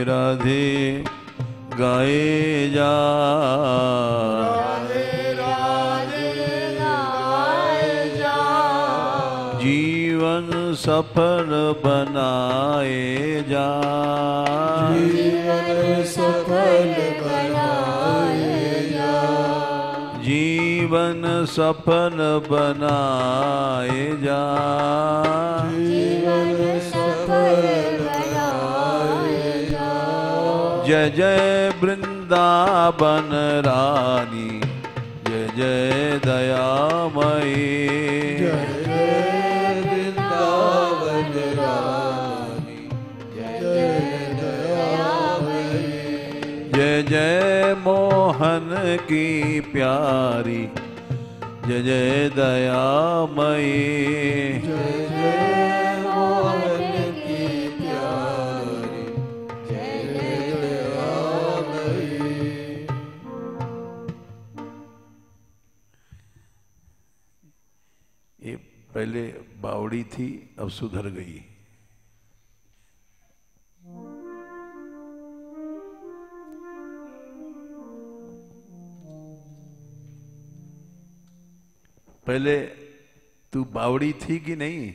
राधे गाए जा, राधे राधे गाए जा, जीवन सफल बनाए जा, जीवन सफल बनाए जा, जीवन सफल बनाए जा, जीवन सफल बनाए जा। जय जय वृंदावन रानी, जय जय दयामयी, जय जय वृंदावन रानी, जय जय दयामयी, जय जय मोहन की प्यारी, जय जय दयामयी, जय जय मोहन की प्यारी, जय जय दयामयी। ये पहले बावड़ी थी, अब सुधर गई। पहले तू बावड़ी थी कि नहीं?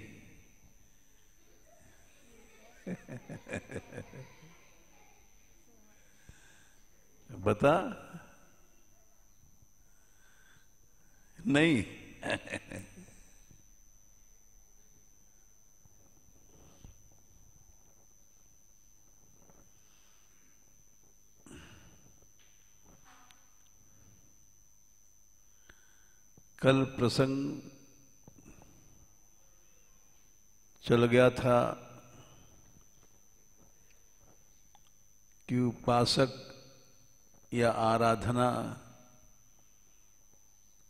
बता। नहीं। कल प्रसंग चल गया था कि उपासक या आराधना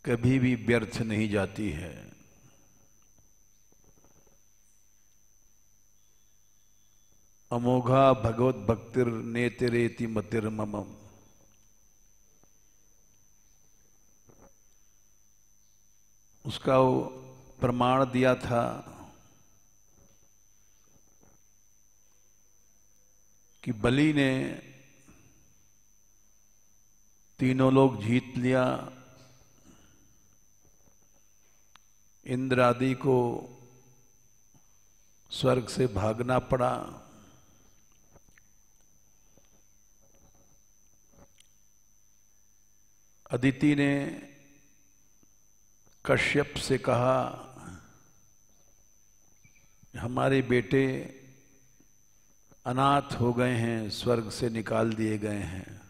कभी भी व्यर्थ नहीं जाती है। अमोघा भगवत भक्तिर नेतिरेति मतिर्ममम्। उसका वो प्रमाण दिया था कि बलि ने तीनों लोग जीत लिया, इंद्र आदि को स्वर्ग से भागना पड़ा, अदिति ने कश्यप से कहा हमारे बेटे अनाथ हो गए हैं, स्वर्ग से निकाल दिए गए हैं।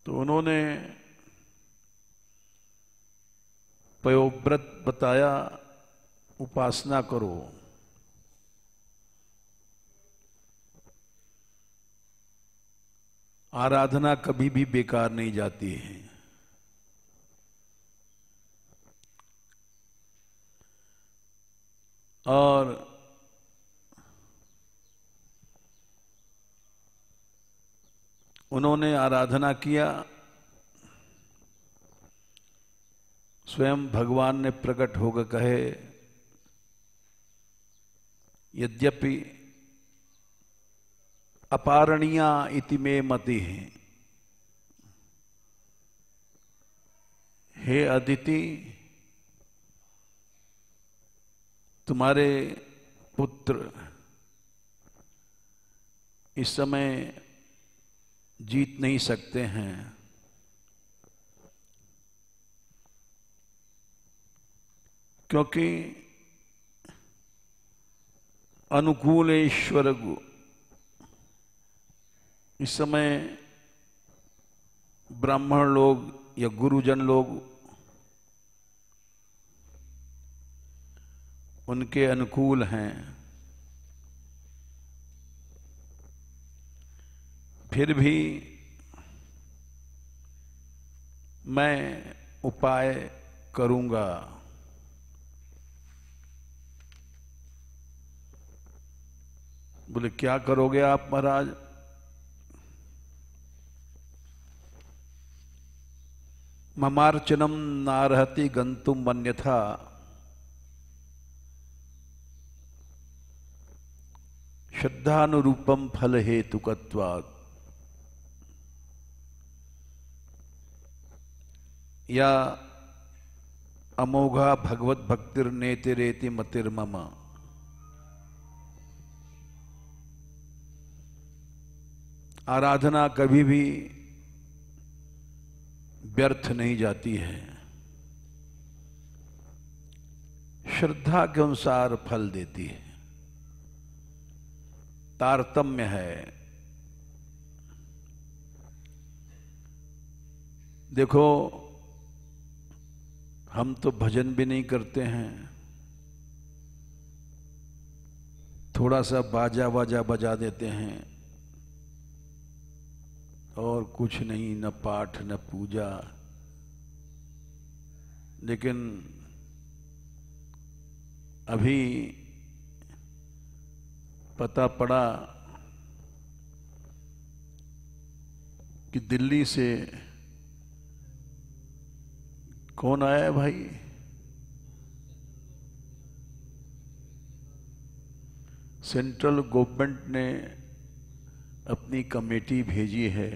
तो उन्होंने पयोव्रत बताया, उपासना करो। आराधना कभी भी बेकार नहीं जाती है। और उन्होंने आराधना किया, स्वयं भगवान ने प्रकट होकर कहे यद्यपि अपारणीया इति मे मति है, हे अदिति तुम्हारे पुत्र इस समय जीत नहीं सकते हैं, क्योंकि अनुकूलेश्वर इस समय ब्राह्मण लोग या गुरुजन लोग उनके अनुकूल हैं। फिर भी मैं उपाय करूंगा। बोले क्या करोगे आप महाराज? ममार्चनम नारहति गंतुम अन्यथा श्रद्धानुरूपम फल हेतुकत्वात्, या अमोघा भगवत भक्तिर नेतिरेति मतिर्मम। आराधना कभी भी व्यर्थ नहीं जाती है, श्रद्धा के अनुसार फल देती है। तारतम्य है। देखो, हम तो भजन भी नहीं करते हैं, थोड़ा सा बाजा वाजा बजा देते हैं और कुछ नहीं, न पाठ न पूजा। लेकिन अभी पता पड़ा कि दिल्ली से कौन आया है भाई? सेंट्रल गवर्नमेंट ने अपनी कमेटी भेजी है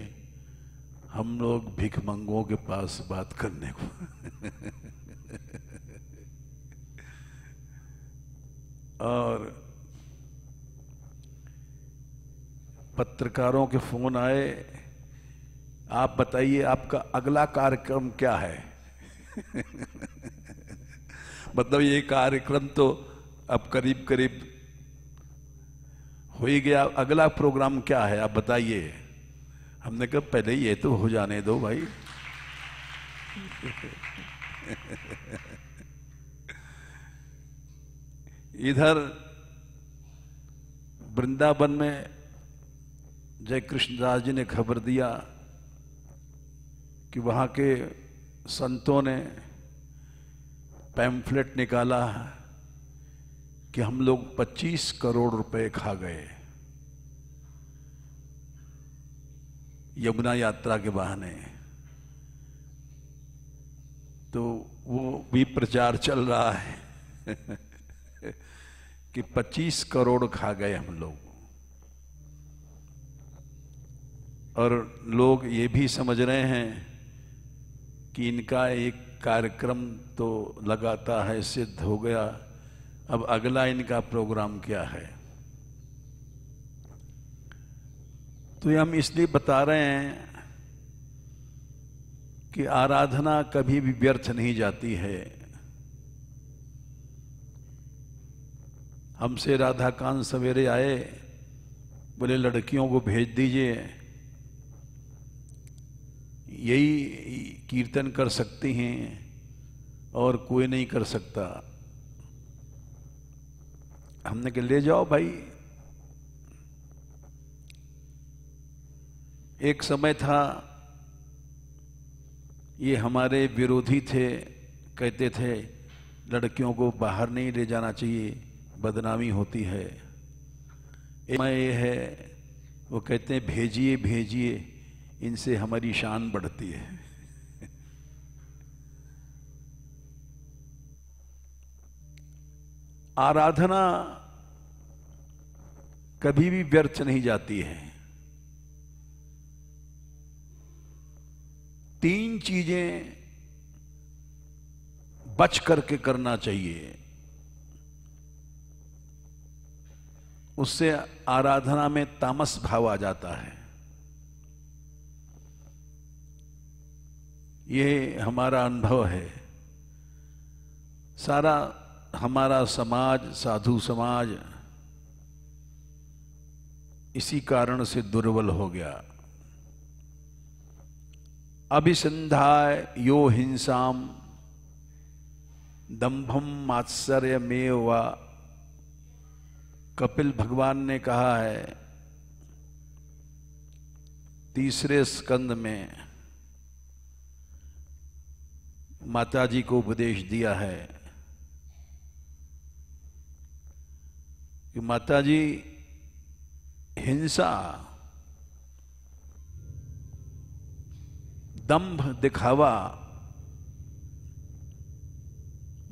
हम लोग भिखमंगों के पास बात करने को। और पत्रकारों के फोन आए, आप बताइए आपका अगला कार्यक्रम क्या है? मतलब ये कार्यक्रम तो अब करीब करीब हो ही गया, अगला प्रोग्राम क्या है आप बताइए। हमने कहा पहले ये तो हो जाने दो भाई। इधर वृंदावन में जय कृष्णदास जी ने खबर दिया कि वहां के संतों ने पैम्फलेट निकाला कि हम लोग 25 करोड़ रुपए खा गए यमुना यात्रा के बहाने। तो वो भी प्रचार चल रहा है कि 25 करोड़ खा गए हम लोग। और लोग ये भी समझ रहे हैं कि इनका एक कार्यक्रम तो लगाता है, सिद्ध हो गया, अब अगला इनका प्रोग्राम क्या है। तो ये हम इसलिए बता रहे हैं कि आराधना कभी भी व्यर्थ नहीं जाती है। हमसे राधाकांत सवेरे आए, बोले लड़कियों को भेज दीजिए, यही कीर्तन कर सकती हैं और कोई नहीं कर सकता। हमने कहा ले जाओ भाई। एक समय था, ये हमारे विरोधी थे, कहते थे लड़कियों को बाहर नहीं ले जाना चाहिए, बदनामी होती है। एक ये है, वो कहते हैं भेजिए भेजिए, इनसे हमारी शान बढ़ती है। आराधना कभी भी व्यर्थ नहीं जाती है। 3 चीजें बच करके करना चाहिए, उससे आराधना में तामस भाव आ जाता है। ये हमारा अनुभव है। सारा हमारा समाज, साधु समाज, इसी कारण से दुर्बल हो गया। अभिसंधाय यो हिंसाम दंभम मात्सर्यमेव वा। कपिल भगवान ने कहा है 3 स्कंद में, माताजी को उपदेश दिया है कि माताजी, हिंसा, दंभ दिखावा,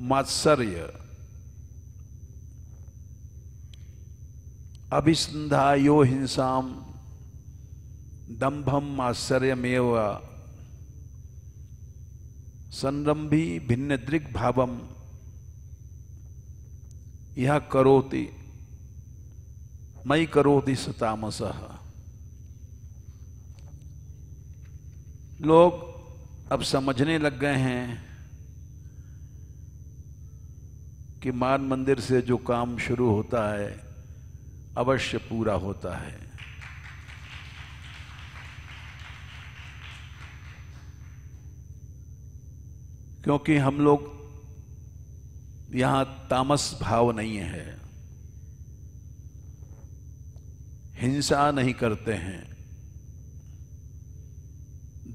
मात्सर्य अभिसंधायो हिंसाम दंभम आश्चर्यमेव संरंभी भिन्न दृक् भावम यह करोति मयि करोति सतामसः। लोग अब समझने लग गए हैं कि मान मंदिर से जो काम शुरू होता है अवश्य पूरा होता है। क्योंकि हम लोग यहां तामस भाव नहीं है, हिंसा नहीं करते हैं,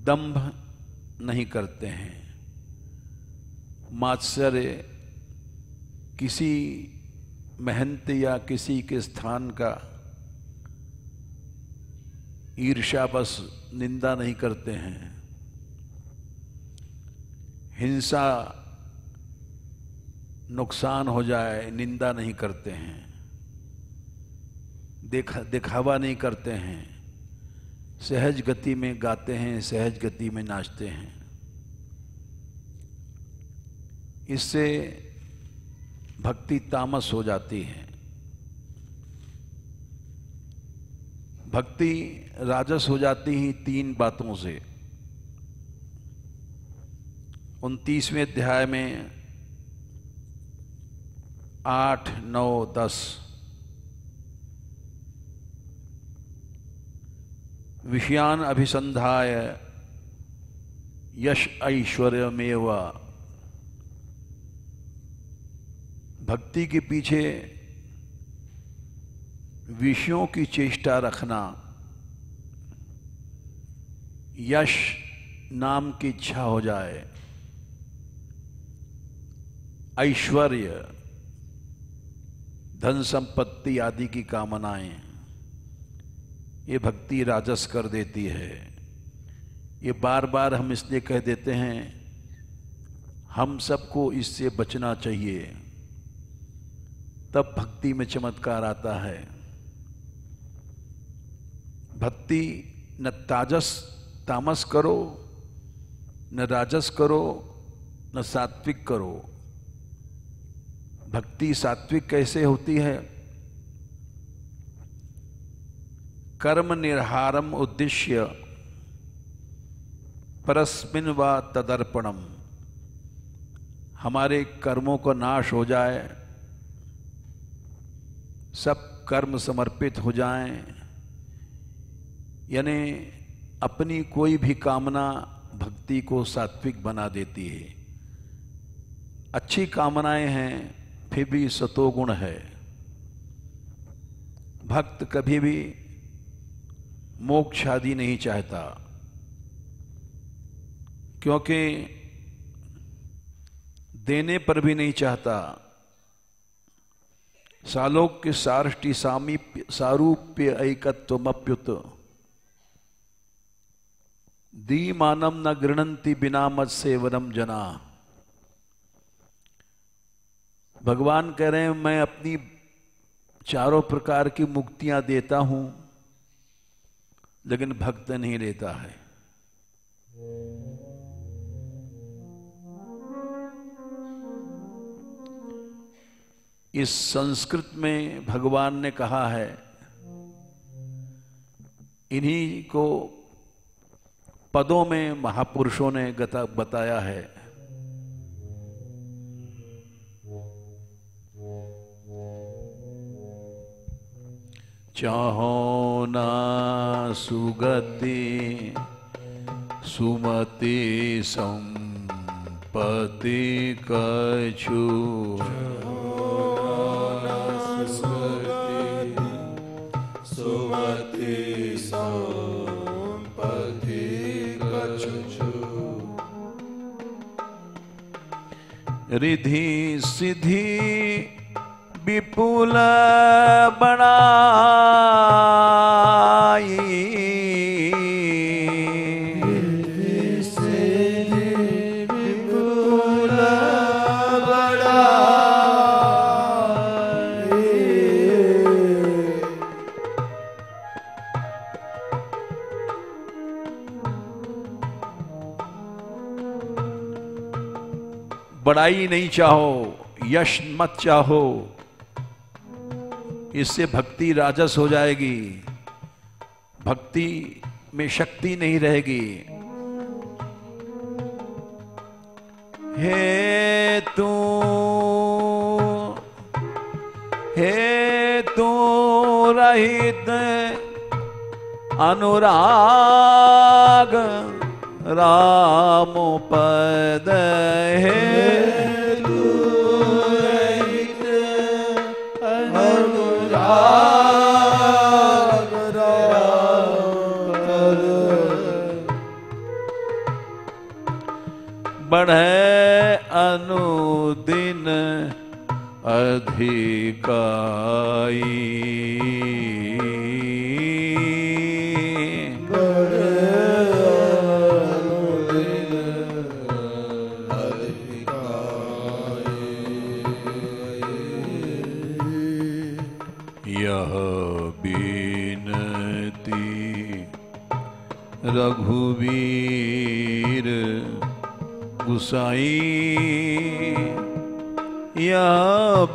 दंभ नहीं करते हैं, मात्सर्य किसी महंत या किसी के स्थान का ईर्ष्या बस निंदा नहीं करते हैं, हिंसा नुकसान हो जाए निंदा नहीं करते हैं, दिखावा नहीं करते हैं, सहज गति में गाते हैं, सहज गति में नाचते हैं। इससे भक्ति तामस हो जाती है। भक्ति राजस हो जाती ही 3 बातों से। 29वें अध्याय में 8, 9, 10 विषयान अभिसंधाय यश ऐश्वर्यमेव। भक्ति के पीछे विषयों की चेष्टा रखना, यश नाम की इच्छा हो जाए, ऐश्वर्य धन संपत्ति आदि की कामनाएं, ये भक्ति राजस कर देती है। ये बार बार हम इसलिए कह देते हैं, हम सबको इससे बचना चाहिए, तब भक्ति में चमत्कार आता है। भक्ति न तामस करो, न राजस करो, न सात्विक करो। भक्ति सात्विक कैसे होती है? कर्म निर्हारम उद्देश्य परस्मिन व तदर्पणम। हमारे कर्मों का नाश हो जाए, सब कर्म समर्पित हो जाएं, यानी अपनी कोई भी कामना भक्ति को सात्विक बना देती है। अच्छी कामनाएं हैं फिर भी सतोगुण है। भक्त कभी भी मोक्ष आदि नहीं चाहता, क्योंकि देने पर भी नहीं चाहता। सालोक्य सारष्टि सामीप्य सारूप्य ऐकत्वमप्युत दीमानम न गृणंति बिना मत सेवनम जना। भगवान कह रहे हैं, मैं अपनी चारों प्रकार की मुक्तियां देता हूं, लेकिन भक्त नहीं लेता है। इस संस्कृत में भगवान ने कहा है, इन्हीं को पदों में महापुरुषों ने बताया है। चाहो ना सुगति सुमति संपत्ति कछु, सुमति संपत्ति कछु, रिधि सिद्धि विपुल बनाई, विपुल बनाई, बड़ाई नहीं चाहो, यश मत चाहो, इससे भक्ति राजस हो जाएगी, भक्ति में शक्ति नहीं रहेगी। हे तू रहित अनुराग राम पद, हे तू रहित अनुराग राम पद, बढ़े अनुदिन अधिकाई, यह बिनती रघुवीर गुसाई, यह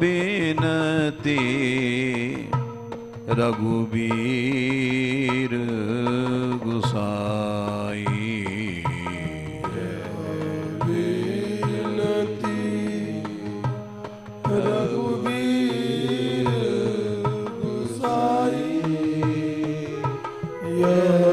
बिनती रघुवीर गुसाई, बिनती रघुवीर गुसाई, यह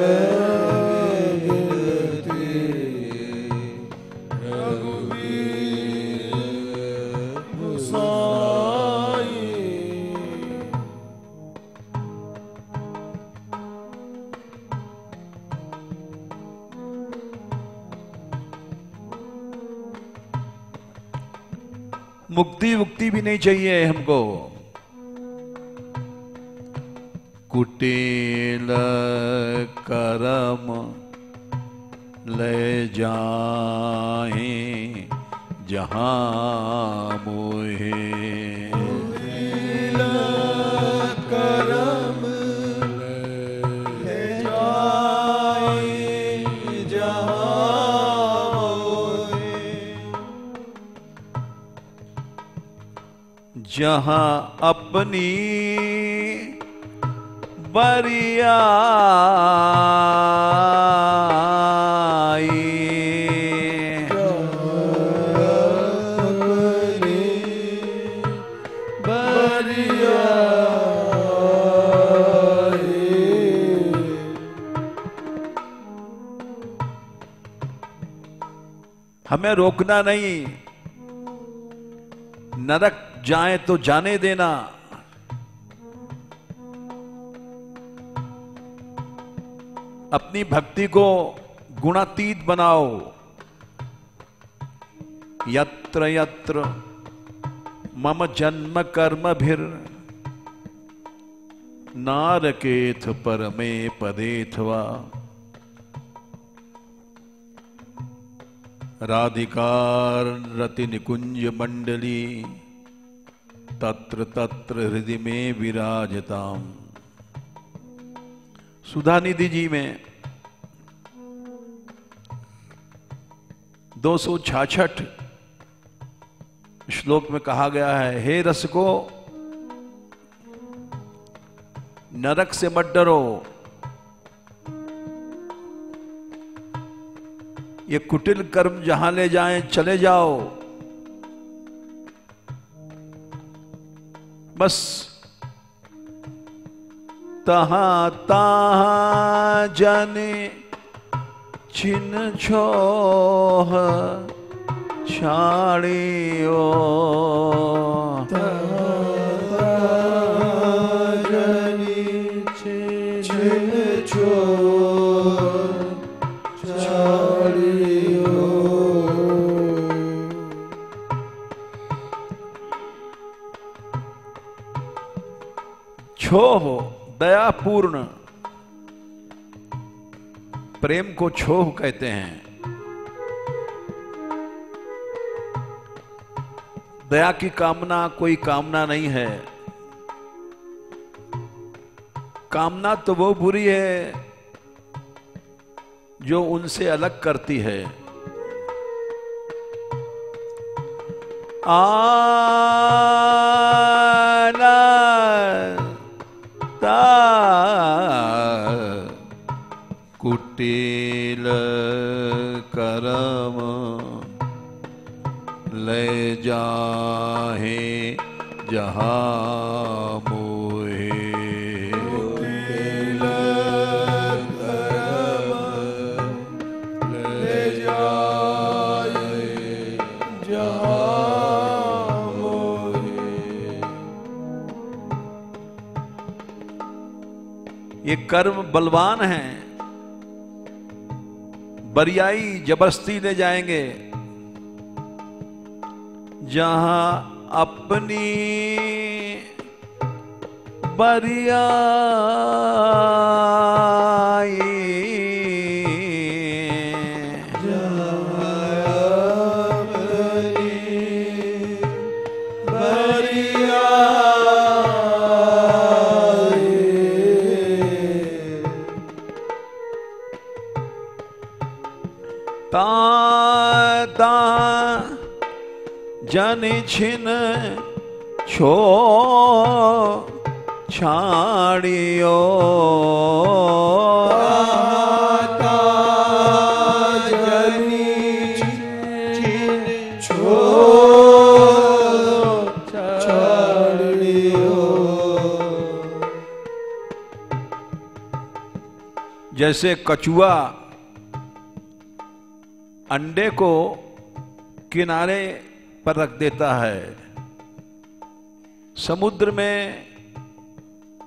मुक्ति वुक्ति भी नहीं चाहिए हमको। कुटिल करम ले जाए जहां मोहे, कुटिल करम ले जाए जहां मोहे, जहां अपनी बरियाई, हमें रोकना नहीं, नरक जाए तो जाने देना, अपनी भक्ति को गुणातीत बनाओ। यत्र यत्र मम जन्म कर्म भिर नारकेथ परमे पदेथवा, राधिकार रति निकुंज मंडली तत्र तत्र हृदय में विराजताम। सुधा निधि जी में 266 श्लोक में कहा गया है, हे रसिको नरक से मत डरो, ये कुटिल कर्म जहां ले जाएं चले जाओ, बस तहां तहां जाने छिन छोह छाड़ियो, छिन छोह छाड़ियो, छोह दयापूर्ण, प्रेम को छोह कहते हैं। दया की कामना कोई कामना नहीं है। कामना तो वो बुरी है जो उनसे अलग करती है। आनता कुटिल करम ले जाहे जहाँ मोहे। कुटिल करम ले जाए जहाँ मोहे। ये कर्म बलवान हैं, बरियाई जबरदस्ती ले जाएंगे जहां अपनी बरियाई। ता जन छिन छो छाड़ियो। ता जन छिन छो छाड़ियो। जैसे कछुआ अंडे को किनारे पर रख देता है, समुद्र में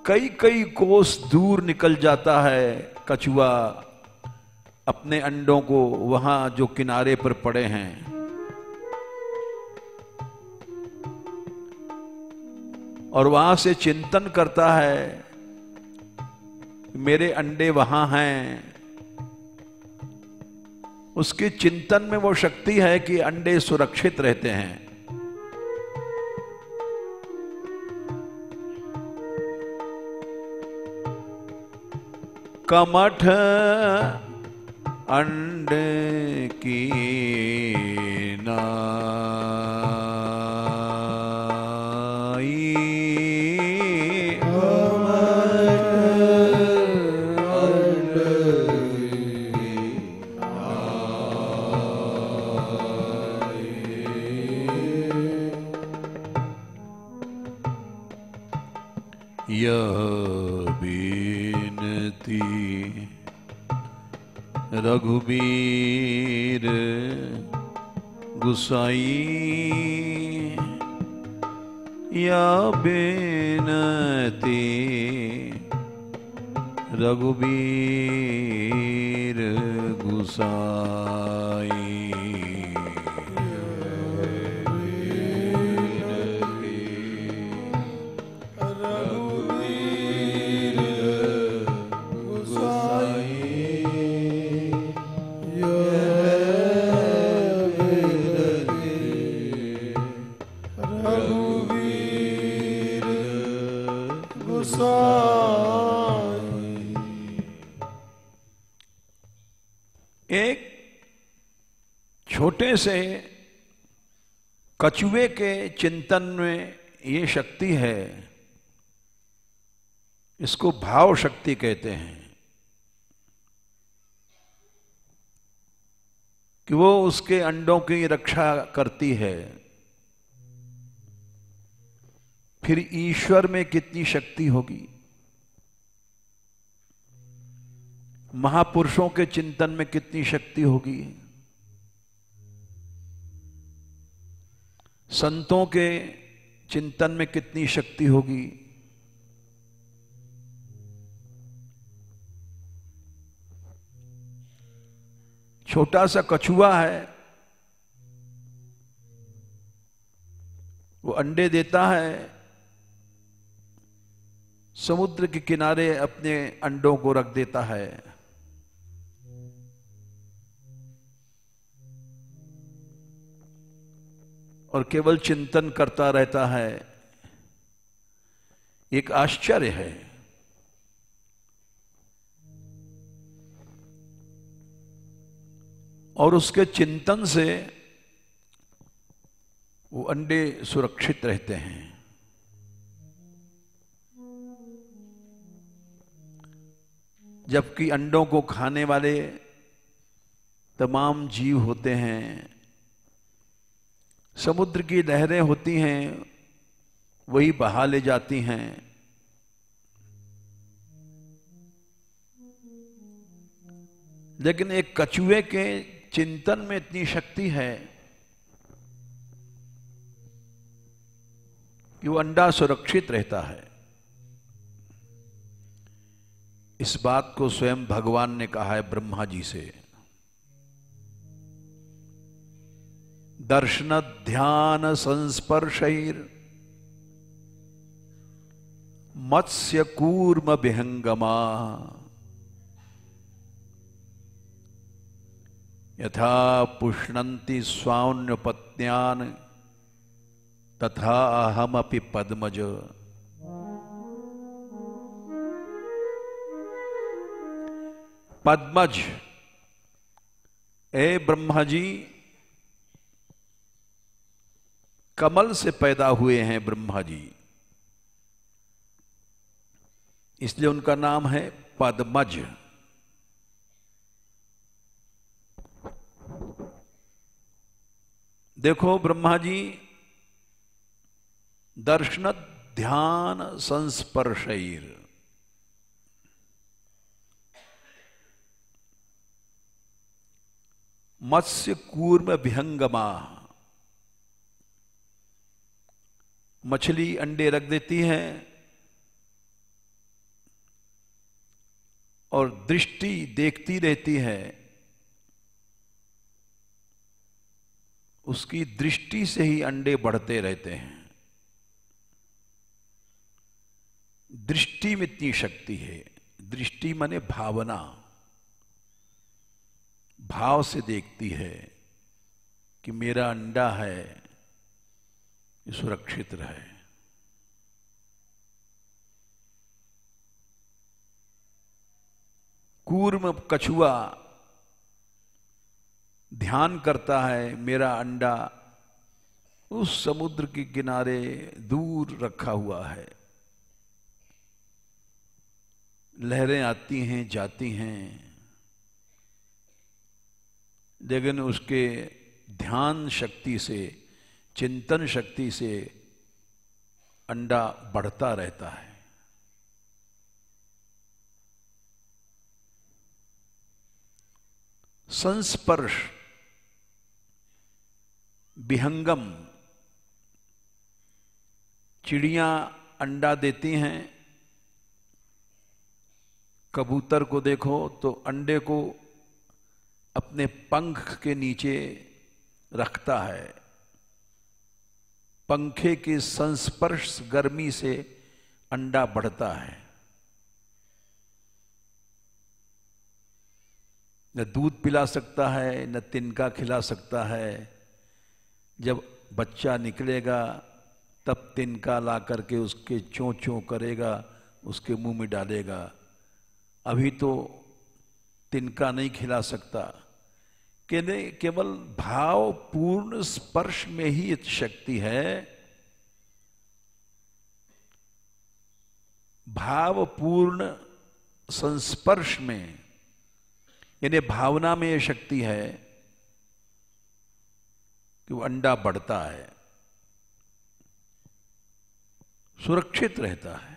कई कई कोस दूर निकल जाता है कछुआ अपने अंडों को वहां जो किनारे पर पड़े हैं। और वहां से चिंतन करता है मेरे अंडे वहां हैं। उसके चिंतन में वो शक्ति है कि अंडे सुरक्षित रहते हैं। कमठ अंडे की यह बीनती रघुबीर गुसाई। यह बीनती रघुबीर गुसाई। एक छोटे से कछुए के चिंतन में ये शक्ति है, इसको भाव शक्ति कहते हैं, कि वो उसके अंडों की रक्षा करती है। फिर ईश्वर में कितनी शक्ति होगी, महापुरुषों के चिंतन में कितनी शक्ति होगी, संतों के चिंतन में कितनी शक्ति होगी। छोटा सा कछुआ है, वो अंडे देता है, समुद्र के किनारे अपने अंडों को रख देता है। और केवल चिंतन करता रहता है। एक आश्चर्य है। और उसके चिंतन से वो अंडे सुरक्षित रहते हैं। जबकि अंडों को खाने वाले तमाम जीव होते हैं, समुद्र की लहरें होती हैं, वही बहा ले जाती हैं। लेकिन एक कछुए के चिंतन में इतनी शक्ति है कि वो अंडा सुरक्षित रहता है। इस बात को स्वयं भगवान ने कहा है ब्रह्मा जी से। दर्शन ध्यान संस्पर्शैर मत्स्य कूर्म विहंगमा यथा पुष्णन्ति स्वान्यपत्न्यान् तथा अहमपि पद्मज। पद्मज, ए ब्रह्मा जी कमल से पैदा हुए हैं ब्रह्मा जी, इसलिए उनका नाम है पद्मज। देखो ब्रह्मा जी दर्शन ध्यान संस्पर्शैर, मत्स्य कूर्म विहंगमा, मछली अंडे रख देती है और दृष्टि देखती रहती है, उसकी दृष्टि से ही अंडे बढ़ते रहते हैं। दृष्टि में इतनी शक्ति है। दृष्टि माने भावना, भाव से देखती है कि मेरा अंडा है, ये सुरक्षित रहे। कूर्म कछुआ ध्यान करता है, मेरा अंडा उस समुद्र के किनारे दूर रखा हुआ है। लहरें आती हैं जाती हैं, लेकिन उसके ध्यान शक्ति से, चिंतन शक्ति से अंडा बढ़ता रहता है। संस्पर्श विहंगम, चिड़ियां अंडा देती हैं। कबूतर को देखो तो अंडे को अपने पंख के नीचे रखता है। पंखे के संस्पर्श गर्मी से अंडा बढ़ता है। न दूध पिला सकता है, न तिनका खिला सकता है। जब बच्चा निकलेगा तब तिनका ला करके उसके चों चों करेगा, उसके मुंह में डालेगा। अभी तो तिनका नहीं खिला सकता। केवल भावपूर्ण स्पर्श में ही इतनी शक्ति है। भावपूर्ण संस्पर्श में, यानी भावना में यह शक्ति है कि वो अंडा बढ़ता है, सुरक्षित रहता है।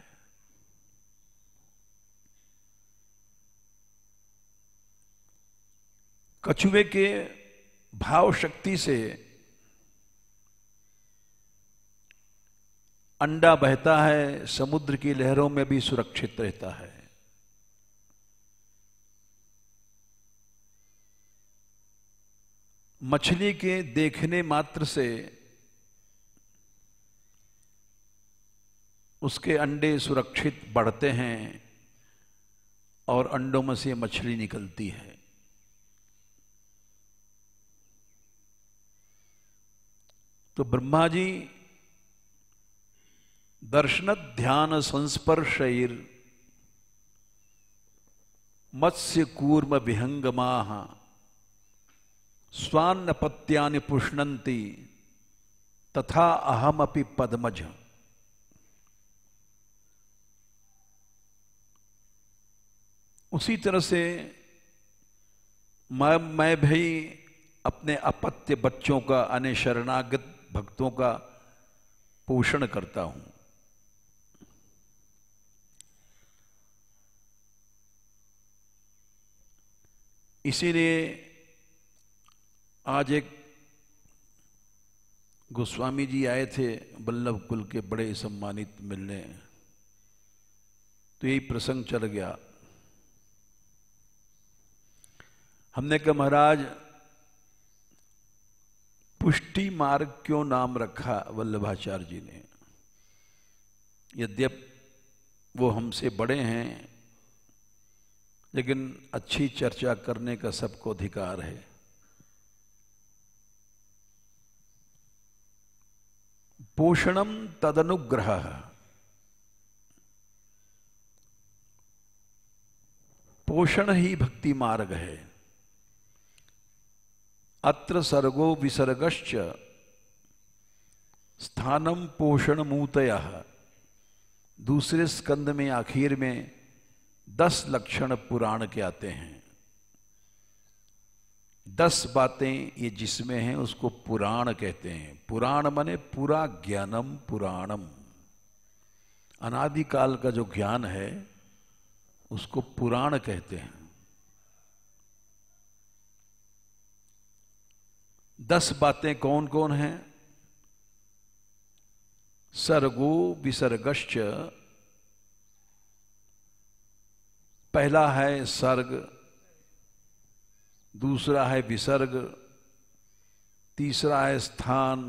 कछुए के भाव शक्ति से अंडा बहता है, समुद्र की लहरों में भी सुरक्षित रहता है। मछली के देखने मात्र से उसके अंडे सुरक्षित बढ़ते हैं और अंडों में से मछली निकलती है। तो ब्रह्मा जी दर्शन ध्यान संस्पर्शैर मत्स्य कूर्म विहंगमाः स्वान्नपत्यानि पुष्णन्ति तथा अहम अपि पद्मज। उसी तरह से मैं भी अपने अपत्य बच्चों का, अन्य शरणागत भक्तों का पोषण करता हूं। इसीलिए आज एक गोस्वामी जी आए थे वल्लभ कुल के, बड़े सम्मानित मिलने, तो यही प्रसंग चल गया। हमने कहा महाराज पुष्टि मार्ग क्यों नाम रखा वल्लभाचार्य जी ने? यद्यप वो हमसे बड़े हैं, लेकिन अच्छी चर्चा करने का सबको अधिकार है। पोषणम तदनुग्रह, पोषण ही भक्ति मार्ग है। अत्र सर्गो विसर्गश्च स्थानम पोषण मूतयः। दूसरे स्कंद में आखिर में 10 लक्षण पुराण के आते हैं। 10 बातें ये जिसमें हैं उसको पुराण कहते हैं। पुराण माने पूरा ज्ञानम पुराणम, अनादिकाल का जो ज्ञान है उसको पुराण कहते हैं। 10 बातें कौन कौन हैं? सर्गो विसर्गश्च, पहला है सर्ग, दूसरा है विसर्ग, तीसरा है स्थान,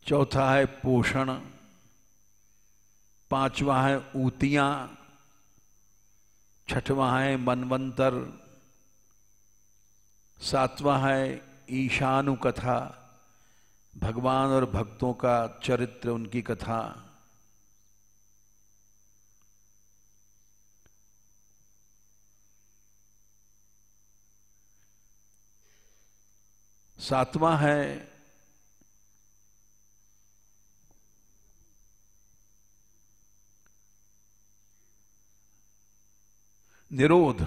चौथा है पोषण, पांचवा है ऊतियां, छठवां है मनवंतर, सातवां है ईशानु कथा, भगवान और भक्तों का चरित्र, उनकी कथा। सातवां है निरोध।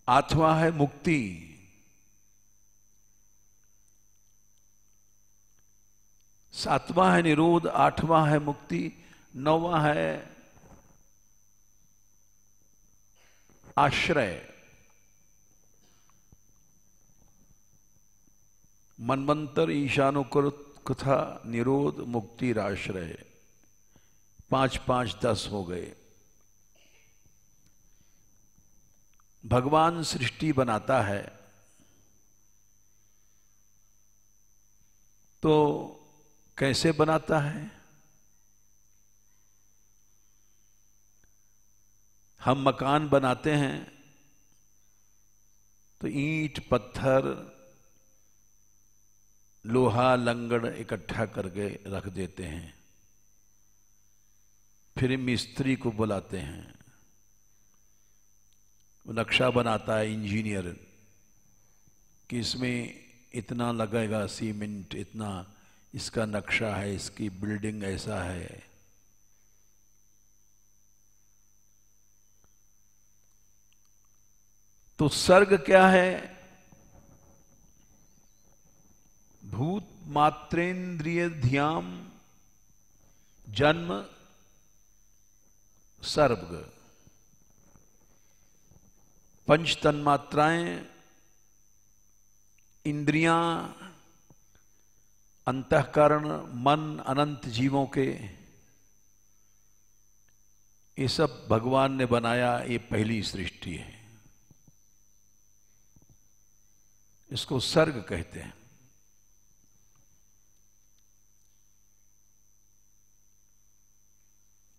आठवां है मुक्ति। सातवां है निरोध, आठवां है मुक्ति, नौवां है आश्रय। मनवंतर, ईशानु कथा, निरोध, मुक्ति, आश्रय। 5 5 10 हो गए। भगवान सृष्टि बनाता है तो कैसे बनाता है? हम मकान बनाते हैं तो ईंट, पत्थर, लोहा, लंगड़ इकट्ठा करके रख देते हैं। फिर मिस्त्री को बुलाते हैं, वो नक्शा बनाता है इंजीनियर कि इसमें इतना लगेगा सीमेंट, इतना इसका नक्शा है, इसकी बिल्डिंग ऐसा है। तो सर्ग क्या है? भूत मात्रेंद्रिय ध्याम जन्म सर्ग। 5 तन्मात्राएं, इंद्रियां, अंतःकरण, मन, अनंत जीवों के, ये सब भगवान ने बनाया। ये पहली सृष्टि है, इसको सर्ग कहते हैं।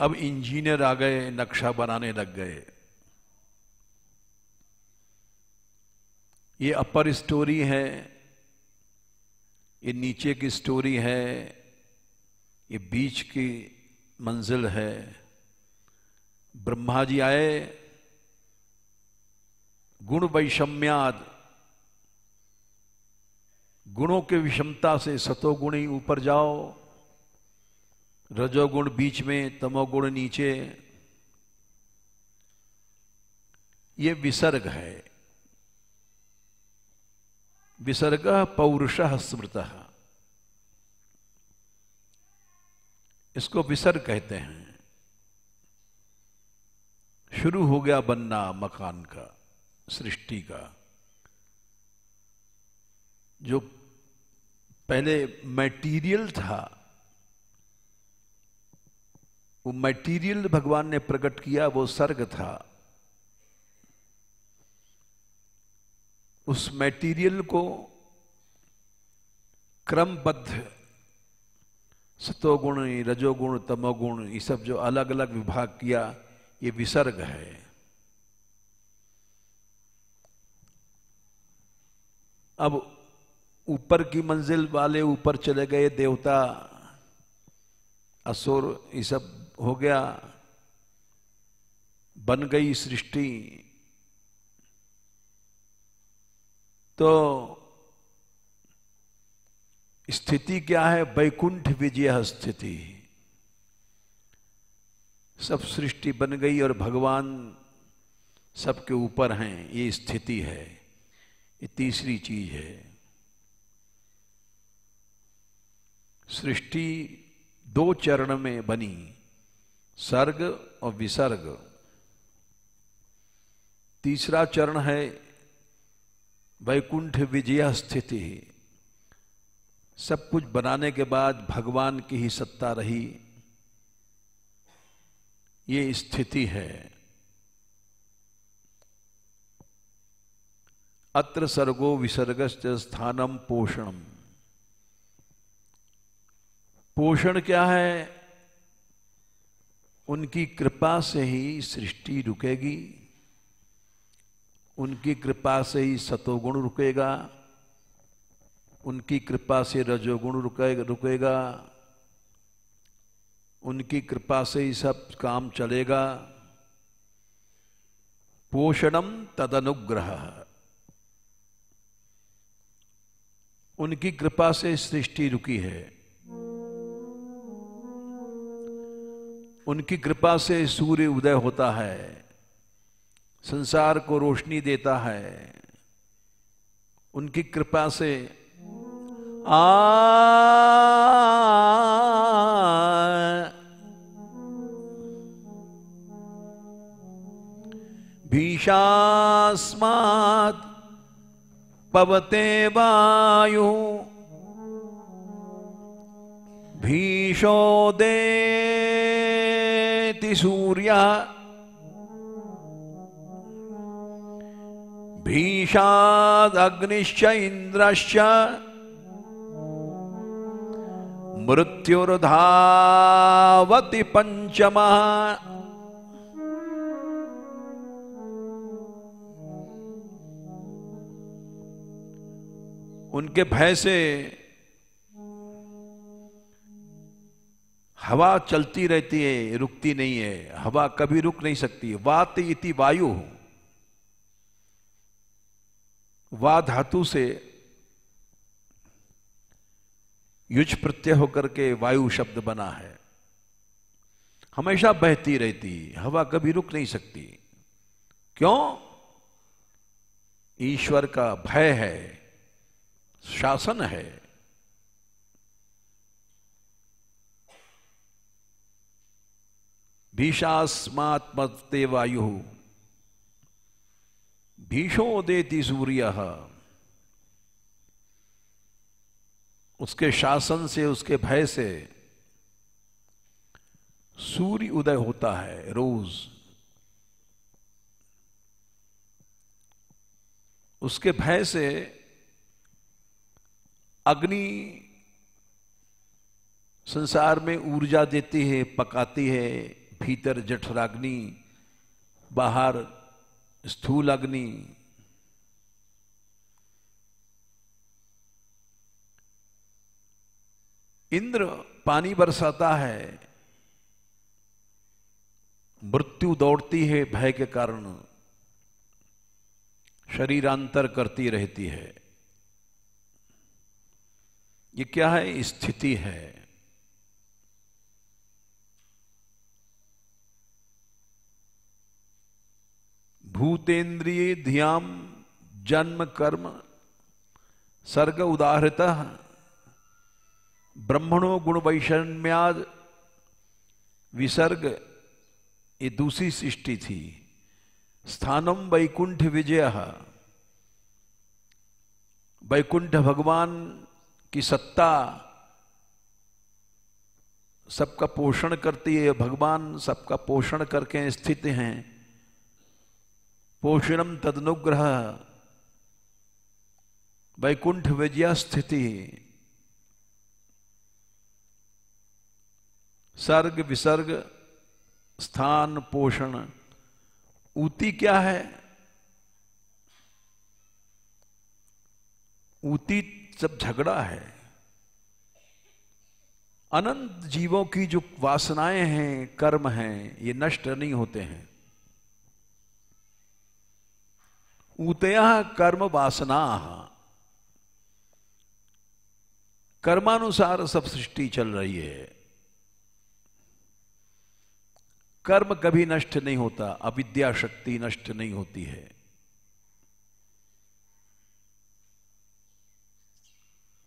अब इंजीनियर आ गए, नक्शा बनाने लग गए। ये अपर स्टोरी है, ये नीचे की स्टोरी है, ये बीच की मंजिल है। ब्रह्मा जी आए, गुण वैषम्याद, गुणों के विषमता से सतोगुण ही ऊपर जाओ, रजोगुण बीच में, तमोगुण नीचे। ये विसर्ग है। विसर्ग पौरुषः स्मृतः, इसको विसर्ग कहते हैं। शुरू हो गया बनना मकान का, सृष्टि का। जो पहले मैटीरियल था, वो मैटीरियल भगवान ने प्रकट किया, वो सर्ग था। उस मैटीरियल को क्रमबद्ध, सतोगुण, रजोगुण, तमोगुण, ये सब जो अलग अलग विभाग किया, ये विसर्ग है। अब ऊपर की मंजिल वाले ऊपर चले गए, देवता, असुर, ये सब हो गया, बन गई सृष्टि। तो स्थिति क्या है? वैकुंठ विजय स्थिति। सब सृष्टि बन गई और भगवान सबके ऊपर हैं, ये स्थिति है। ये तीसरी चीज है। सृष्टि दो चरण में बनी, सर्ग और विसर्ग। तीसरा चरण है वैकुंठ विजय स्थिति। सब कुछ बनाने के बाद भगवान की ही सत्ता रही, ये स्थिति है। अत्र सर्गो विसर्गश्च स्थानम पोषणम। पोषण क्या है? उनकी कृपा से ही सृष्टि रुकेगी, उनकी कृपा से ही सतोगुण रुकेगा, उनकी कृपा से रजोगुण रुकेगा, उनकी कृपा से ही सब काम चलेगा। पोषणम तदनुग्रह, उनकी कृपा से सृष्टि रुकी है। उनकी कृपा से सूर्य उदय होता है, संसार को रोशनी देता है। उनकी कृपा से भीषास्मात् पवते वायु भीषोदेति सूर्यः भीषादग्निश्च इन्द्रश्च मृत्युर्धावति पंचमः। उनके भय से हवा चलती रहती है, रुकती नहीं है। हवा कभी रुक नहीं सकती। वात इति वायु, वा धातु से युज प्रत्यय होकर के वायु शब्द बना है। हमेशा बहती रहती, हवा कभी रुक नहीं सकती। क्यों? ईश्वर का भय है, शासन है। भीषास्मात्मते वायु भीषोदेति सूर्यः। उसके शासन से, उसके भय से सूर्य उदय होता है रोज। उसके भय से अग्नि संसार में ऊर्जा देती है, पकाती है। भीतर जठराग्नि, बाहर स्थूल अग्नि। इंद्र पानी बरसाता है। मृत्यु दौड़ती है भय के कारण। शरीरांतर करती रहती है। ये क्या है? स्थिति है। भूतेन्द्रिय धियाम जन्म कर्म सर्ग उदाहृतः ब्रह्मणो गुण वैषम्याद विसर्ग, ये दूसरी सृष्टि थी। स्थानम वैकुंठ विजय, वैकुंठ भगवान की सत्ता सबका पोषण करती है। भगवान सबका पोषण करके स्थित हैं। पोषणम तदनुग्रह वैकुंठ विजय स्थिति। सर्ग विसर्ग स्थान पोषण। ऊती क्या है? ऊती सब झगड़ा है। अनंत जीवों की जो वासनाएं हैं, कर्म हैं, ये नष्ट नहीं होते हैं। ऊतया कर्म वासना, कर्मानुसार सब सृष्टि चल रही है। कर्म कभी नष्ट नहीं होता, अविद्या शक्ति नष्ट नहीं होती है।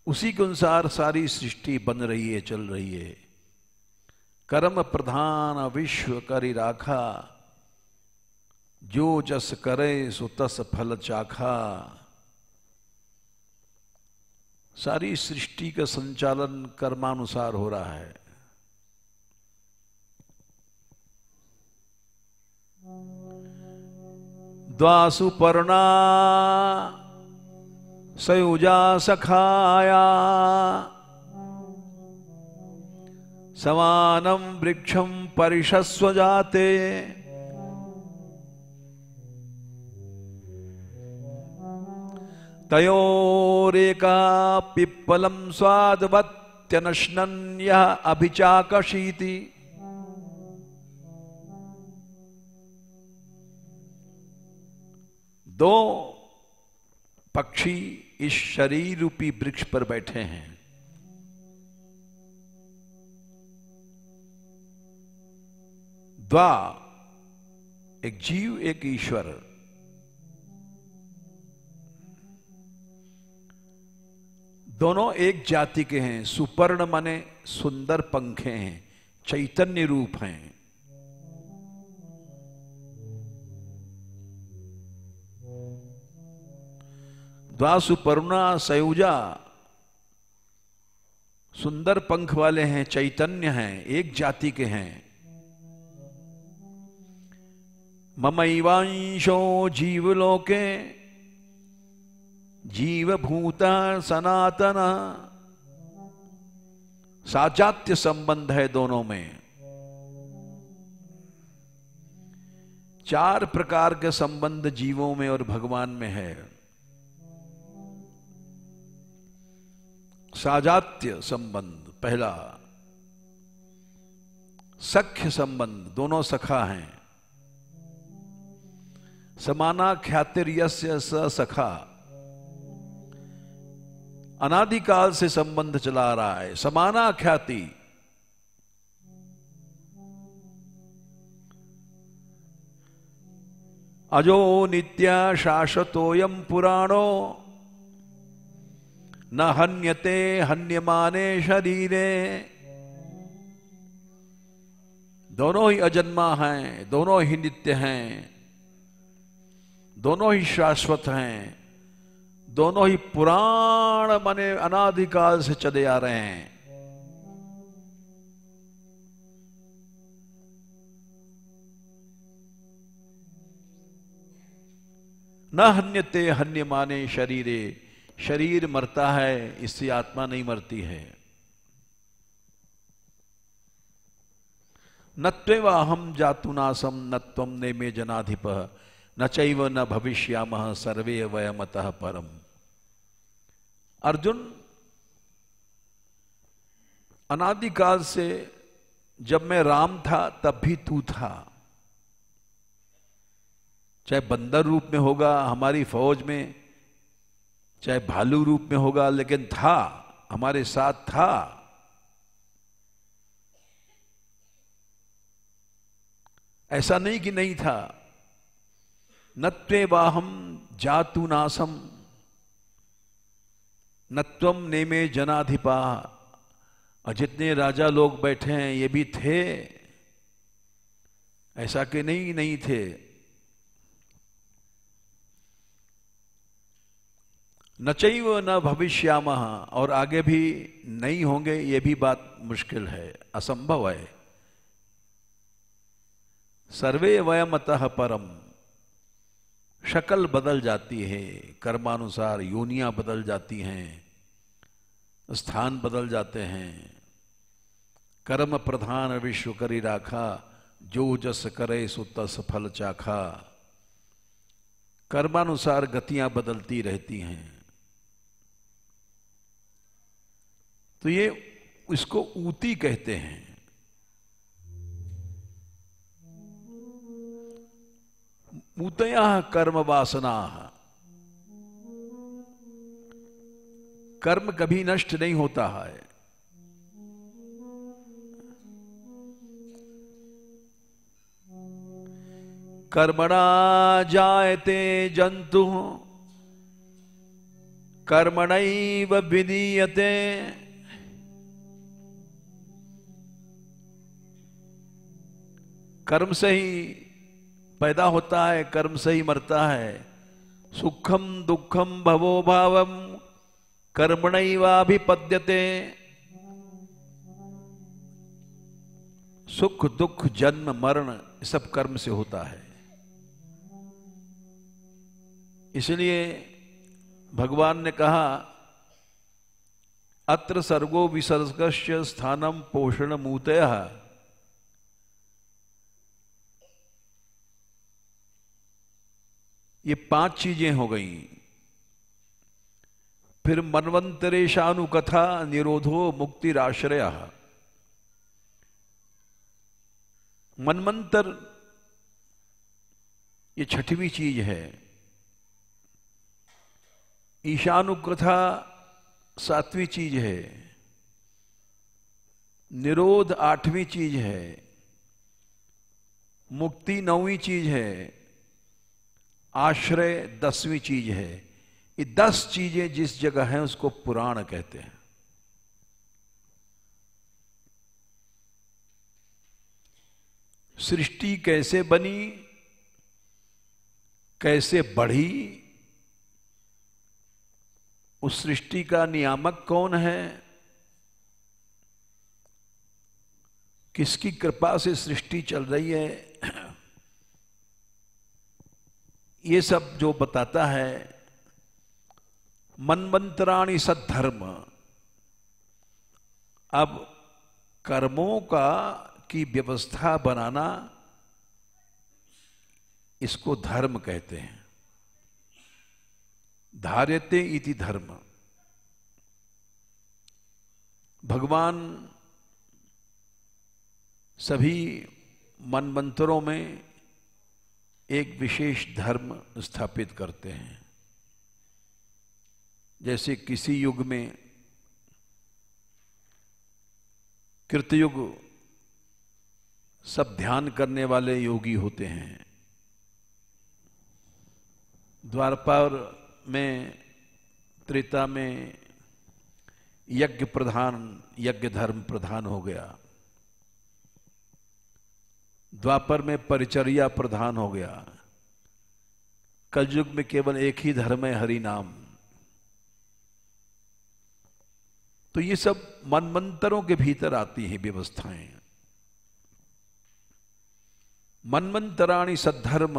उसी के अनुसार सारी सृष्टि बन रही है, चल रही है। कर्म प्रधान विश्व करि राखा, जो जस करे सो तस फल चाखा। सारी सृष्टि का संचालन कर्मानुसार हो रहा है। द्वासु पर्णा सयुजा सखाया, समानं वृक्षं परिषस्व जाते। तयोरेका पिप्पलं स्वादवत्यनश्नन् यः अभिचाकशीति। दो पक्षी इस शरीर रूपी वृक्ष पर बैठे हैं। द्वा, एक जीव एक ईश्वर। दोनों एक जाति के हैं। सुपर्ण माने सुंदर पंखे हैं, चैतन्य रूप हैं। द्वासुपर्णा सयुजा, सुंदर पंख वाले हैं, चैतन्य हैं, एक जाति के हैं। ममैवांशो जीवलोके जीवभूता सनातन। साजात्य संबंध है दोनों में। चार प्रकार के संबंध जीवों में और भगवान में है। साजात्य संबंध पहला, सख्य संबंध, दोनों सखा हैं। समाना ख्यातिर्यस्य स सखा, अनादिकाल से संबंध चला रहा है। समाना ख्याति, अजो नित्या शाश्वतोयम पुराणो न हन्यते हन्यमाने शरीरे। दोनों ही अजन्मा हैं, दोनों ही नित्य हैं, दोनों ही शाश्वत हैं, दोनों ही पुराण माने अनादिकाल से चले आ रहे हैं। न हन्यते हन्यमाने शरीरे, शरीर मरता है, इससे आत्मा नहीं मरती है। नत्वेवाहम जातुनासम नत्वम नेमे जनाधिपः न चैव न भविष्यामः सर्वे वयमतः परम। अर्जुन, अनादिकाल से जब मैं राम था तब भी तू था, चाहे बंदर रूप में होगा हमारी फौज में, चाहे भालू रूप में होगा, लेकिन था, हमारे साथ था। ऐसा नहीं कि नहीं था। नत्वे वाहम जातु नासम नत्वम नेमे जनाधिपा। और जितने राजा लोग बैठे हैं ये भी थे, ऐसा कि नहीं थे। न चैव न भविष्यामः, और आगे भी नहीं होंगे, ये भी बात मुश्किल है, असंभव है। सर्वे वयमतः परम, शक्ल बदल जाती है कर्मानुसार, योनियां बदल जाती हैं, स्थान बदल जाते हैं। कर्म प्रधान विश्व करी राखा, जो जस करे सो तस फल चाखा। कर्मानुसार गतियां बदलती रहती हैं। तो ये इसको ऊती कहते हैं। ऊतया कर्म वासना, कर्म कभी नष्ट नहीं होता है। कर्मणा जायते जंतु कर्मणैव विदीयते। कर्म से ही पैदा होता है, कर्म से ही मरता है। सुखम दुखम भवो भावम कर्मणैवाभिपद्यते। सुख दुख जन्म मरण सब कर्म से होता है। इसलिए भगवान ने कहा अत्र सर्गो विसर्गस्य स्थानम पोषण मूतयः। ये 5 चीजें हो गई। फिर मन्वंतरेशानुकथा निरोधो मुक्तिराश्रयः। मन्वंतर ये 6वीं चीज है। ईशानुकथा 7वीं चीज है। निरोध 8वीं चीज है। मुक्ति 9वीं चीज है। आश्रय 10वीं चीज है। ये 10 चीजें जिस जगह हैं उसको पुराण कहते हैं। सृष्टि कैसे बनी, कैसे बढ़ी, उस सृष्टि का नियामक कौन है, किसकी कृपा से सृष्टि चल रही है, ये सब जो बताता है। मन्वंतराणि सद्धर्म। अब कर्मों की व्यवस्था बनाना, इसको धर्म कहते हैं। धार्यते इति धर्म। भगवान सभी मन्वंतरों में एक विशेष धर्म स्थापित करते हैं। जैसे किसी युग में कृतयुग सब ध्यान करने वाले योगी होते हैं। द्वापर में, त्रेता में यज्ञ प्रधान, यज्ञ धर्म प्रधान हो गया। द्वापर में परिचर्या प्रधान हो गया। कलयुग में केवल एक ही धर्म है, हरि नाम। तो ये सब मन्वंतरों के भीतर आती हैं व्यवस्थाएं। मन्वंतराणि सद्धर्म।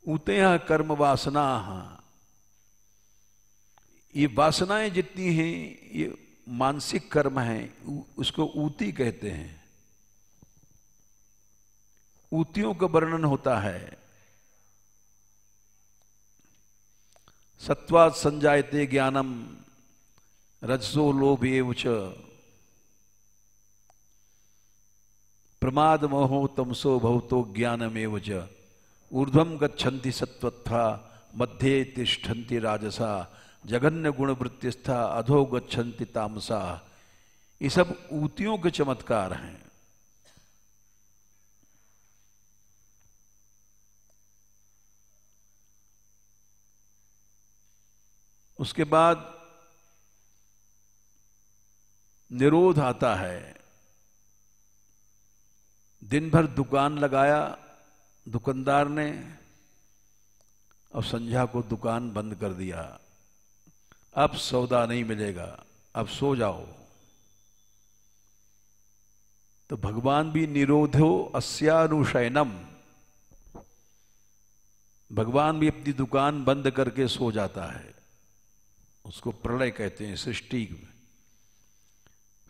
ऊतयः कर्म वासना। ये वासनाएं जितनी हैं ये मानसिक कर्म है, उसको ऊती कहते हैं। ऊतियों का वर्णन होता है। सत्वात् संजायते ज्ञानम रजसो लोभ एव च। प्रमाद मोहो तमसो भवतो ज्ञानमेव च ऊर्ध्वं गच्छन्ति सत्वत्था मध्ये तिष्ठन्ति राजसा जघन्य गुणवृत्तिस्था अधो गच्छन्ति तामसा। ये सब ऊतियों के चमत्कार हैं। उसके बाद निरोध आता है। दिन भर दुकान लगाया दुकानदार ने, अब संध्या को दुकान बंद कर दिया, अब सौदा नहीं मिलेगा, अब सो जाओ। तो भगवान भी निरोधो अस्यानुशयनम, भगवान भी अपनी दुकान बंद करके सो जाता है। उसको प्रलय कहते हैं। सृष्टि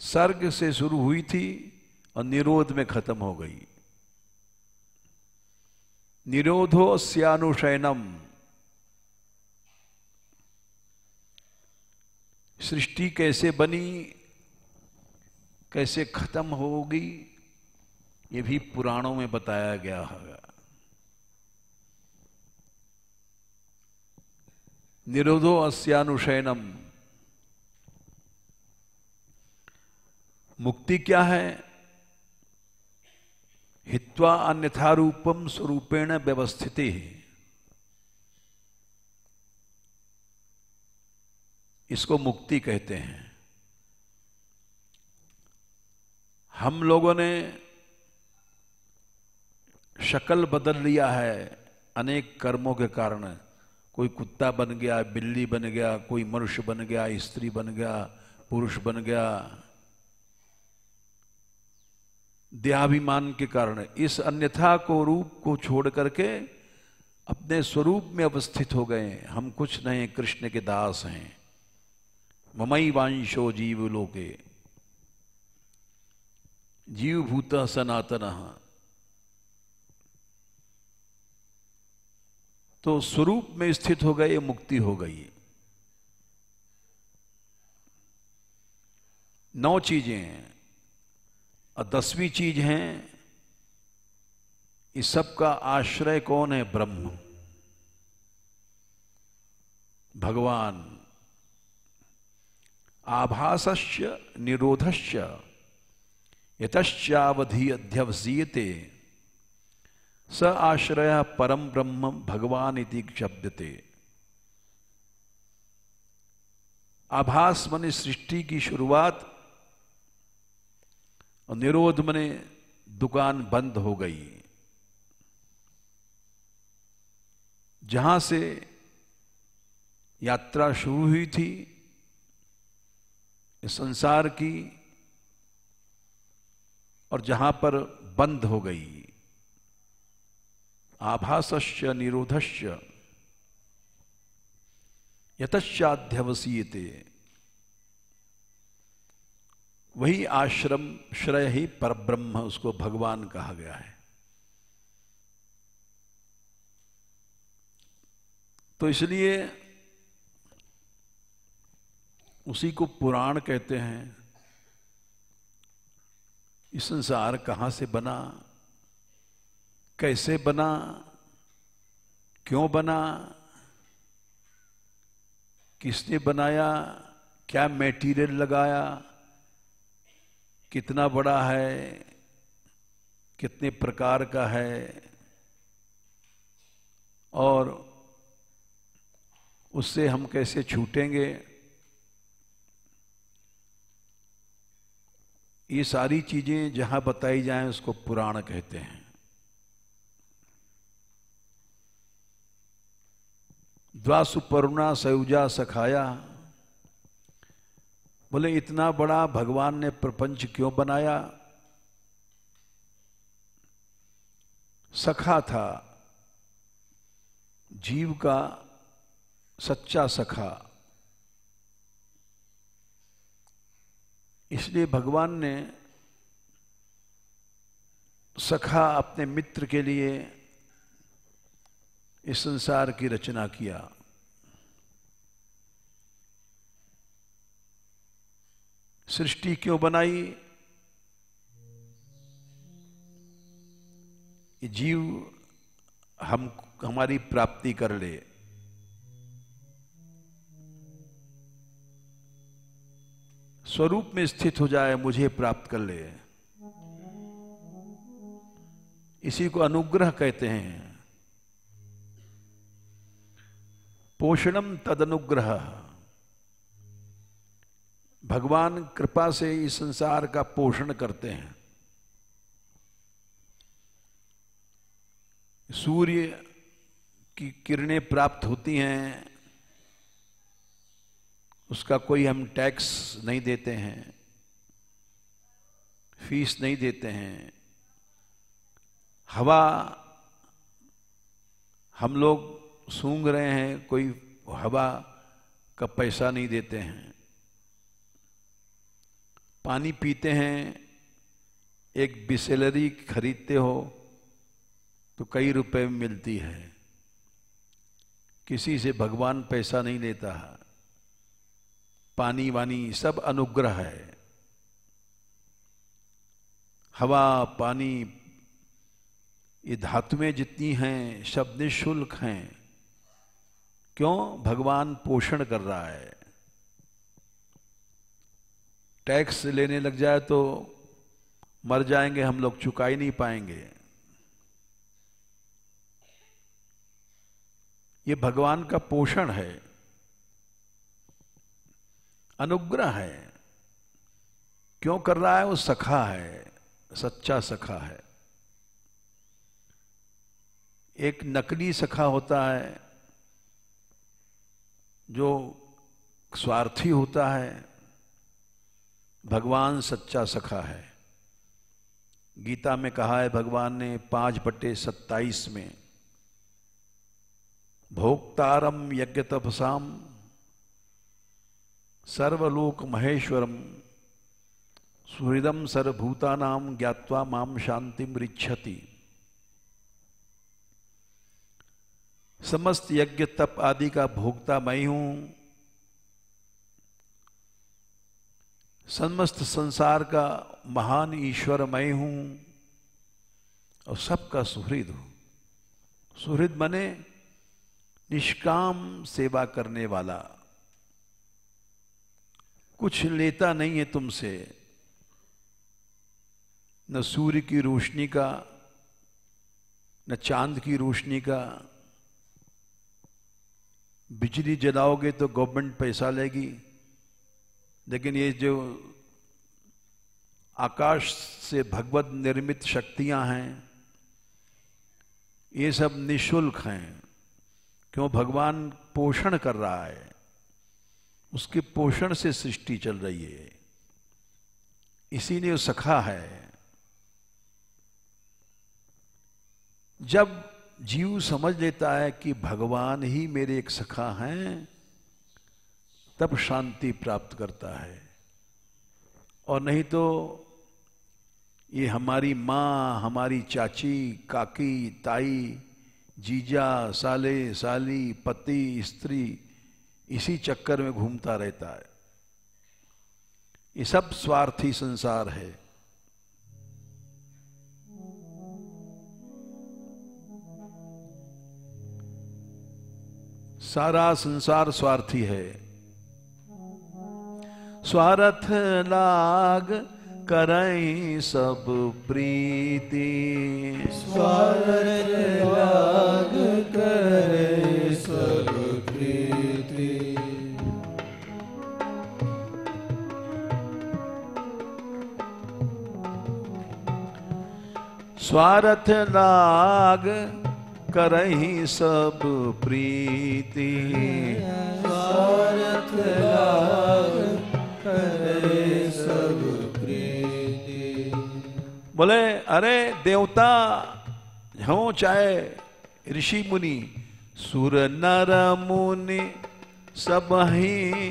सर्ग से शुरू हुई थी और निरोध में खत्म हो गई। निरोधो अस्यानुशयनम, सृष्टि कैसे बनी, कैसे खत्म होगी, ये भी पुराणों में बताया गया है। निरोधो अस्यानुशयनम। मुक्ति क्या है? हित्वा अन्यथा रूपम स्वरूपेण व्यवस्थिति। इसको मुक्ति कहते हैं। हम लोगों ने शक्ल बदल लिया है अनेक कर्मों के कारण। कोई कुत्ता बन गया, बिल्ली बन गया, कोई मनुष्य बन गया, स्त्री बन गया, पुरुष बन गया, देहाभिमान के कारण। इस अन्यथा को, रूप को छोड़ करके अपने स्वरूप में अवस्थित हो गए। हम कुछ नहीं, कृष्ण के दास हैं। ममई वांशो जीव लोके जीवभूत सनातनः। तो स्वरूप में स्थित हो गए, मुक्ति हो गई। 9 चीजें हैं और 10वीं चीज है, इस सब का आश्रय कौन है? ब्रह्म, भगवान। आभासस्य निरोधस्य यतश्चावधि अध्यवसीयते स आश्रय परम ब्रह्म भगवान इति शब्दते। आभास मने सृष्टि की शुरुआत और निरोध मने दुकान बंद हो गई। जहां से यात्रा शुरू हुई थी इस संसार की, और जहां पर बंद हो गई। आभासस्य निरोधस्य यतश्चाध्यवसीयते। वही आश्रम श्रय ही परब्रह्म, उसको भगवान कहा गया है। तो इसलिए उसी को पुराण कहते हैं। इस संसार कहां से बना, कैसे बना, क्यों बना, किसने बनाया, क्या मटेरियल लगाया, कितना बड़ा है, कितने प्रकार का है, और उससे हम कैसे छूटेंगे, ये सारी चीजें जहां बताई जाएं उसको पुराण कहते हैं। द्वासुपर्णा सयुजा सखाया। बोले इतना बड़ा भगवान ने प्रपंच क्यों बनाया? सखा था, जीव का सच्चा सखा। इसलिए भगवान ने सखा अपने मित्र के लिए इस संसार की रचना किया। सृष्टि क्यों बनाई? जीव हमारी प्राप्ति कर ले। स्वरूप में स्थित हो जाए, मुझे प्राप्त कर ले, इसी को अनुग्रह कहते हैं। पोषणम तदनुग्रह, भगवान कृपा से इस संसार का पोषण करते हैं। सूर्य की किरणें प्राप्त होती हैं, उसका कोई हम टैक्स नहीं देते हैं, फीस नहीं देते हैं। हवा हम लोग सूंघ रहे हैं, कोई हवा का पैसा नहीं देते हैं। पानी पीते हैं, एक बिसलरी खरीदते हो तो कई रुपए में मिलती है। किसी से भगवान पैसा नहीं लेता है। पानी वानी सब अनुग्रह है। हवा, पानी, ये धातुएं जितनी हैं सब निःशुल्क हैं। क्यों? भगवान पोषण कर रहा है। टैक्स लेने लग जाए तो मर जाएंगे हम लोग, चुका ही नहीं पाएंगे। ये भगवान का पोषण है, अनुग्रह है। क्यों कर रहा है? वो सखा है, सच्चा सखा है। एक नकली सखा होता है जो स्वार्थी होता है। भगवान सच्चा सखा है। गीता में कहा है भगवान ने 5/27 में, भोक्तारम यज्ञ तपसाम सर्वलोक महेश्वरम सुहृदम सर्वभूतानाम ज्ञात्वा माम शांतिम रिच्छति। समस्त यज्ञ तप आदि का भोक्ता मैं हूं। समस्त संसार का महान ईश्वर मैं हूं और सबका सुहृद हूं। सुहृद माने निष्काम सेवा करने वाला, कुछ लेता नहीं है तुमसे, न सूर्य की रोशनी का, न चांद की रोशनी का। बिजली जलाओगे तो गवर्नमेंट पैसा लेगी, लेकिन ये जो आकाश से भगवत निर्मित शक्तियां हैं, ये सब निःशुल्क हैं। क्यों? भगवान पोषण कर रहा है, उसके पोषण से सृष्टि चल रही है, इसीलिए वो सखा है। जब जीव समझ लेता है कि भगवान ही मेरे एक सखा हैं, तब शांति प्राप्त करता है। और नहीं तो ये हमारी माँ, हमारी चाची, काकी, ताई, जीजा, साले, साली, पति, स्त्री, इसी चक्कर में घूमता रहता है। ये सब स्वार्थी संसार है। सारा संसार स्वार्थी है। स्वार्थ लाग करई सब प्रीति, स्वार्थ लाग करे सब प्रीति। स्वार्थ लाग करहि सब प्रीति, स्वार्थ लाग करे सब प्रीति। बोले अरे देवता हो चाहे ऋषि मुनि, सुर नर मुनि सब ही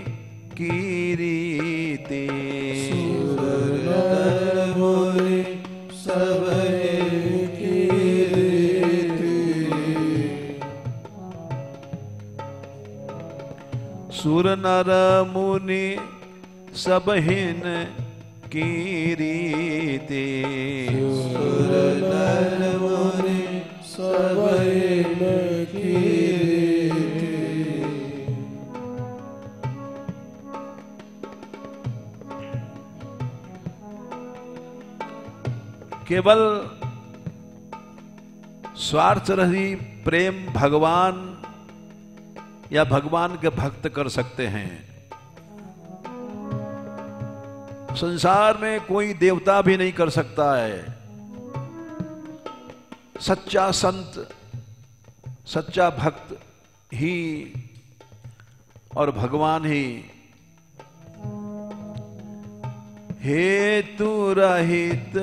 की रीति। सुर नर मुनि सब की रीति। सुर नर मुनि सब हिन की रीति। सुर नर मुनि सबई की रीति। केवल स्वार्थ रहित प्रेम भगवान या भगवान के भक्त कर सकते हैं। संसार में कोई देवता भी नहीं कर सकता है। सच्चा संत, सच्चा भक्त ही और भगवान ही हेतु रहित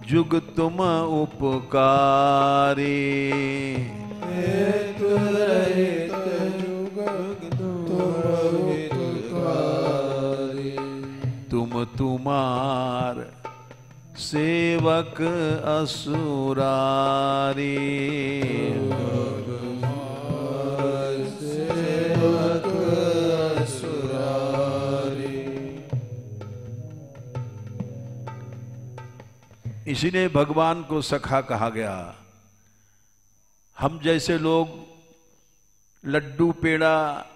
जुग तुम उपकारी। हेतु रहित जुग तुम उपकारी। तुम तुम्हार सेवक असुरारी। सेवक असुरारी। इसीलिए भगवान को सखा कहा गया। हम जैसे लोग लड्डू पेड़ा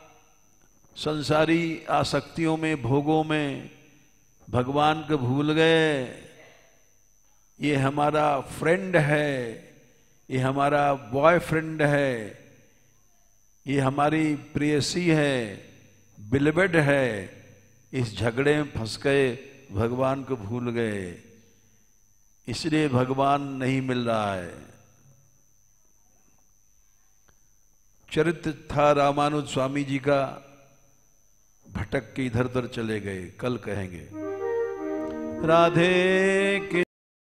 संसारी आसक्तियों में, भोगों में भगवान को भूल गए। ये हमारा फ्रेंड है, ये हमारा बॉयफ्रेंड है, ये हमारी प्रेयसी है, बिलवेड है। इस झगड़े में फंस गए, भगवान को भूल गए। इसलिए भगवान नहीं मिल रहा है। चरित्र था रामानुज स्वामी जी का, भटक के इधर उधर चले गए। कल कहेंगे। राधे के